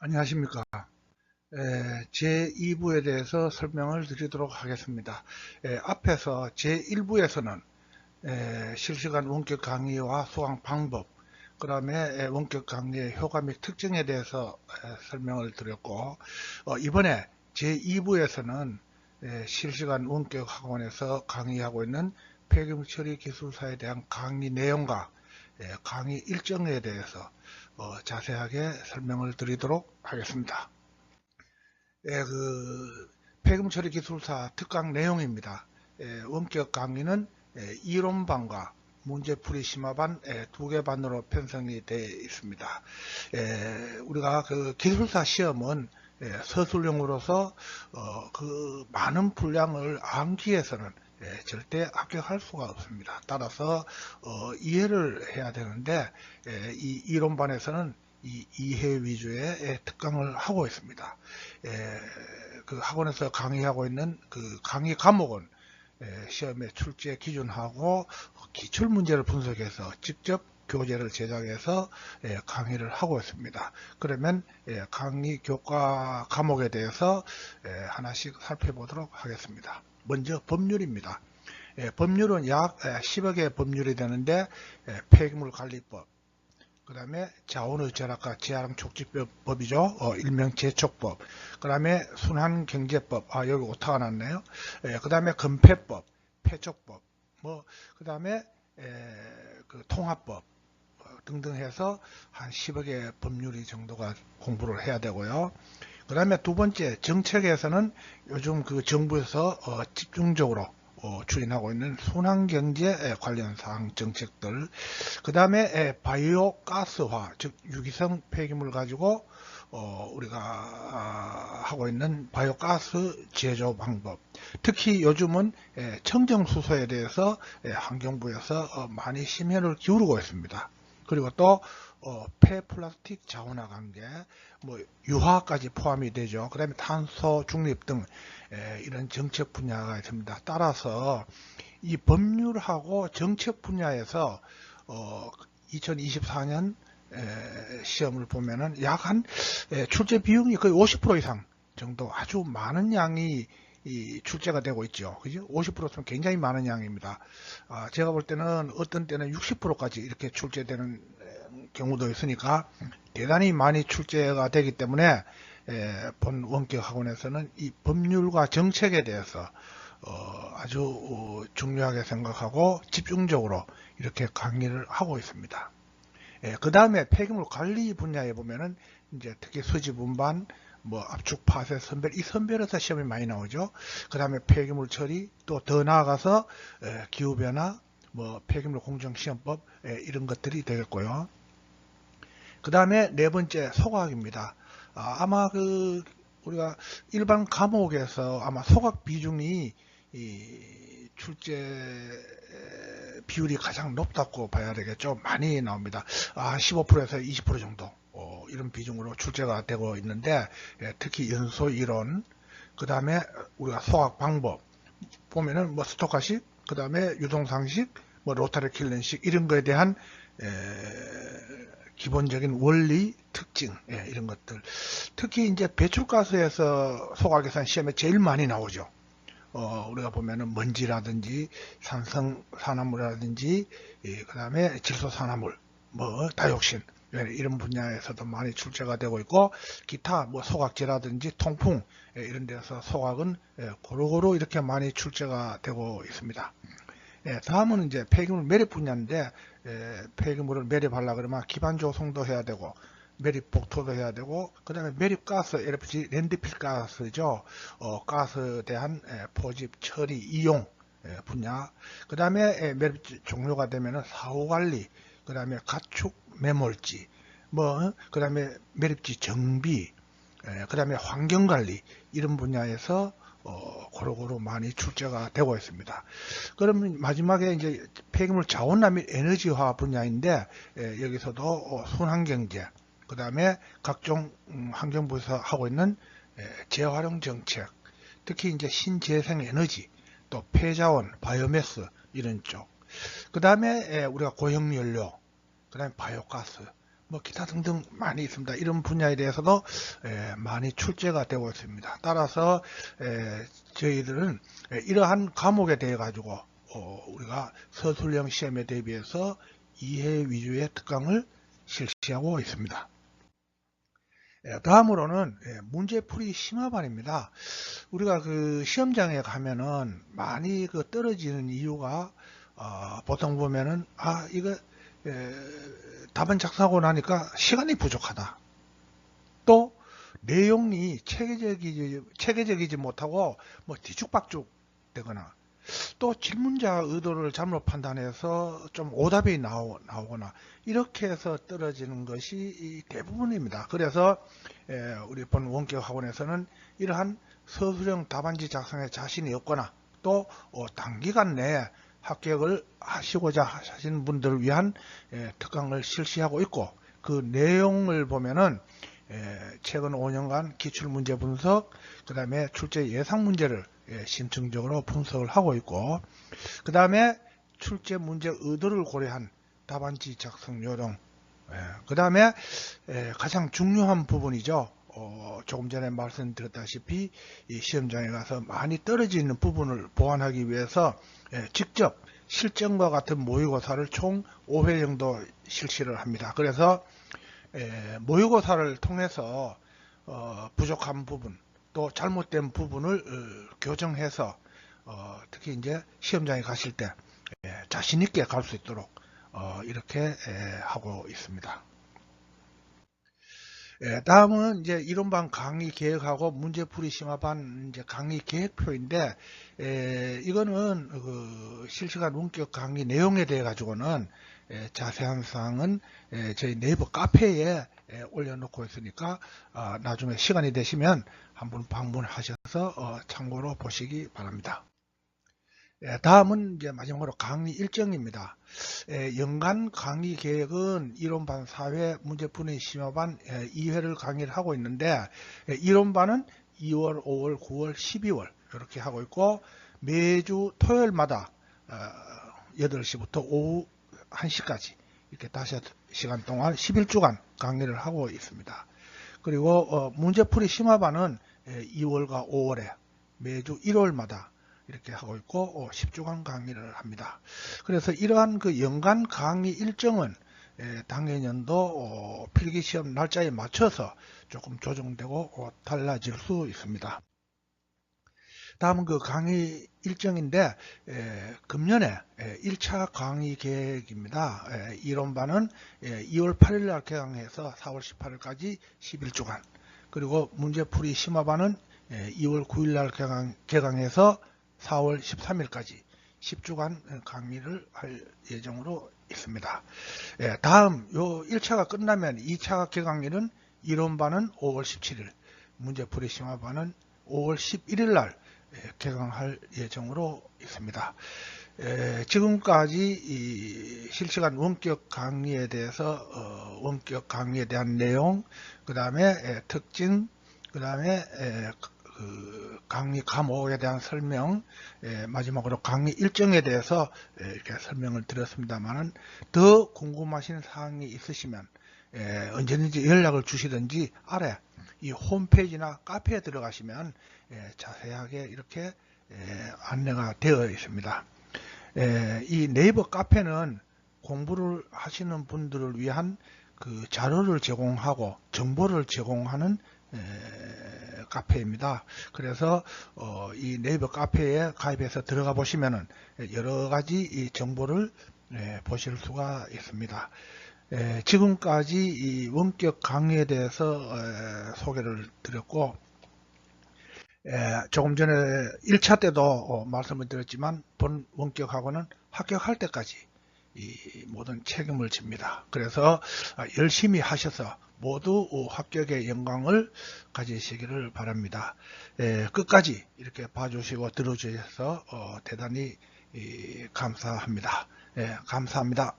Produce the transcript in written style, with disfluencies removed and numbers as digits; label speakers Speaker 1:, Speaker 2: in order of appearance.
Speaker 1: 안녕하십니까. 제2부에 대해서 설명을 드리도록 하겠습니다. 앞에서 제1부에서는 실시간 원격 강의와 수강 방법, 그 다음에 원격 강의의 효과 및 특징에 대해서 설명을 드렸고, 이번에 제2부에서는 실시간 원격 학원에서 강의하고 있는 폐기물 처리 기술사에 대한 강의 내용과 강의 일정에 대해서 자세하게 설명을 드리도록 하겠습니다. 폐기물 처리 기술사 특강 내용입니다. 원격 강의는 이론반과 문제풀이 심화반 두 개 반으로 편성이 되어 있습니다. 우리가 그 기술사 시험은 서술형으로서 그 많은 분량을 암기해서는 절대 합격할 수가 없습니다. 따라서 이해를 해야 되는데 이 이론반에서는 이 이해 위주의 특강을 하고 있습니다. 그 학원에서 강의하고 있는 그 강의 과목은 시험의 출제 기준하고 기출 문제를 분석해서 직접 교재를 제작해서 강의를 하고 있습니다. 그러면 강의 교과 과목에 대해서 하나씩 살펴보도록 하겠습니다. 먼저 법률입니다. 법률은 약 10여 개의 법률이 되는데 폐기물 관리법, 그 다음에 자원의 절약과 재활용 촉진법이죠. 일명 제촉법. 그 다음에 순환경제법. 여기 오타가 났네요. 그 다음에 건폐법, 폐촉법. 그 다음에 그 통합법 등등 해서 한 10여 개의 법률이 정도가 공부를 해야 되고요. 그 다음에 두 번째, 정책에서는 요즘 그 정부에서 집중적으로 추진하고 있는 순환경제 관련 사항 정책들, 그 다음에 바이오 가스화, 즉 유기성 폐기물 가지고 우리가 하고 있는 바이오 가스 제조 방법, 특히 요즘은 청정수소에 대해서 환경부에서 많이 심혈을 기울이고 있습니다. 그리고 또 폐플라스틱 자원화 관계, 유화까지 포함이 되죠. 그 다음에 탄소 중립 등 이런 정책 분야가 있습니다. 따라서 이 법률하고 정책 분야에서 2024년 시험을 보면은 약 한 출제 비용이 거의 50% 이상 정도 아주 많은 양이 출제가 되고 있죠. 그죠? 50%면 굉장히 많은 양입니다. 제가 볼 때는 어떤 때는 60%까지 이렇게 출제되는 경우도 있으니까 대단히 많이 출제가 되기 때문에 본 원격 학원에서는 이 법률과 정책에 대해서 아주 중요하게 생각하고 집중적으로 이렇게 강의를 하고 있습니다. 그 다음에 폐기물 관리 분야에 보면은 이제 특히 수지 분반, 압축, 파쇄, 선별, 이 선별에서 시험이 많이 나오죠. 그 다음에 폐기물 처리, 또 더 나아가서 기후변화, 폐기물 공정시험법 이런 것들이 되겠고요. 그 다음에 네 번째, 소각입니다. 아마 우리가 일반 과목에서 아마 소각 비중이 출제 비율이 가장 높다고 봐야 되겠죠. 많이 나옵니다. 15%에서 20% 정도 이런 비중으로 출제가 되고 있는데, 특히 연소 이론, 그 다음에 우리가 소각 방법 보면은 스토카식, 그 다음에 유동상식, 로타리 킬렌식 이런 거에 대한 기본적인 원리, 특징 이런 것들, 특히 이제 배출가스에서 소각계산 시험에 제일 많이 나오죠. 우리가 보면은 먼지라든지 산성산화물이라든지 그 다음에 질소산화물, 다이옥신 이런 분야에서도 많이 출제가 되고 있고, 기타 소각제라든지 통풍 이런 데서 소각은 고루고루 이렇게 많이 출제가 되고 있습니다. 다음은 이제 폐기물 매립 분야인데, 폐기물을 매립하려 그러면 기반 조성도 해야 되고 매립 복토도 해야 되고, 그 다음에 매립 가스, LPG 랜드필 가스죠. 가스에 대한 포집, 처리, 이용 분야. 그 다음에 매립 종료가 되면 사후 관리, 그 다음에 가축 매몰지, 그 다음에 매립지 정비, 그 다음에 환경 관리 이런 분야에서 고루고루 많이 출제가 되고 있습니다. 그러면 마지막에 이제 폐기물 자원화 및 에너지화 분야인데, 여기서도 순환경제, 그 다음에 각종 환경부에서 하고 있는 재활용 정책, 특히 이제 신재생 에너지, 또 폐자원, 바이오매스 이런 쪽, 그 다음에 우리가 고형연료, 그 다음에 바이오가스, 뭐 기타 등등 많이 있습니다. 이런 분야에 대해서도 많이 출제가 되고 있습니다. 따라서 저희들은 이러한 과목에 대해 가지고 우리가 서술형 시험에 대비해서 이해 위주의 특강을 실시하고 있습니다. 다음으로는 문제풀이 심화반입니다. 우리가 그 시험장에 가면은 많이 그 떨어지는 이유가 보통 보면은 이거 답안 작성하고 나니까 시간이 부족하다. 또 내용이 체계적이지 못하고 뭐 뒤죽박죽 되거나 또 질문자 의도를 잘못 판단해서 좀 오답이 나오거나 이렇게 해서 떨어지는 것이 대부분입니다. 그래서 우리 본 원격 학원에서는 이러한 서술형 답안지 작성에 자신이 없거나 또 단기간 내에 합격을 하시고자 하시는 분들을 위한 특강을 실시하고 있고, 그 내용을 보면은 최근 5년간 기출문제 분석, 그 다음에 출제 예상 문제를 심층적으로 분석을 하고 있고, 그 다음에 출제 문제 의도를 고려한 답안지 작성 요령, 그 다음에 가장 중요한 부분이죠. 조금 전에 말씀드렸다시피 이 시험장에 가서 많이 떨어지는 부분을 보완하기 위해서 직접 실전과 같은 모의고사를 총 5회 정도 실시를 합니다. 그래서 모의고사를 통해서 부족한 부분 또 잘못된 부분을 교정해서 특히 이제 시험장에 가실 때 자신 있게 갈 수 있도록 이렇게 하고 있습니다. 다음은 이제 이론반 강의 계획하고 문제풀이 심화반 이제 강의 계획표인데, 이거는 그 실시간 원격 강의 내용에 대해 가지고는 자세한 사항은 저희 네이버 카페에 올려놓고 있으니까 나중에 시간이 되시면 한번 방문하셔서 참고로 보시기 바랍니다. 다음은 이제 마지막으로 강의 일정입니다. 연간 강의 계획은 이론반 4회, 문제풀이 심화반 2회를 강의를 하고 있는데, 이론반은 2월, 5월, 9월, 12월 이렇게 하고 있고, 매주 토요일마다 8시부터 오후 1시까지 이렇게 5시간 동안 11주간 강의를 하고 있습니다. 그리고 문제풀이 심화반은 2월과 5월에 매주 일요일마다 이렇게 하고 있고 10주간 강의를 합니다. 그래서 이러한 그 연간 강의 일정은 당해년도 필기시험 날짜에 맞춰서 조금 조정되고 달라질 수 있습니다. 다음은 그 강의 일정인데, 금년에 1차 강의 계획입니다. 이론반은 2월 8일 날 개강해서 4월 18일까지 11주간, 그리고 문제풀이 심화반은 2월 9일 날 개강해서 4월 13일까지 10주간 강의를 할 예정으로 있습니다. 다음 요 1차가 끝나면 2차 개강일은 이론반은 5월 17일, 문제풀이 심화반은 5월 11일 날 개강할 예정으로 있습니다. 지금까지 이 실시간 원격 강의에 대해서 원격 강의에 대한 내용, 그 다음에 특징, 그 다음에 그 강의 과목에 대한 설명, 마지막으로 강의 일정에 대해서 이렇게 설명을 드렸습니다만은, 더 궁금하신 사항이 있으시면 언제든지 연락을 주시든지 아래 이 홈페이지나 카페에 들어가시면 자세하게 이렇게 안내가 되어 있습니다. 이 네이버 카페는 공부를 하시는 분들을 위한 그 자료를 제공하고 정보를 제공하는 카페입니다. 그래서 이 네이버 카페에 가입해서 들어가 보시면은 여러 가지 이 정보를 보실 수가 있습니다. 지금까지 이 원격 강의에 대해서 소개를 드렸고, 조금 전에 1차 때도 말씀을 드렸지만 본 원격학원은 합격할 때까지 이 모든 책임을 집니다. 그래서 열심히 하셔서 모두 합격의 영광을 가지시기를 바랍니다. 끝까지 이렇게 봐주시고 들어주셔서 대단히 감사합니다. 감사합니다.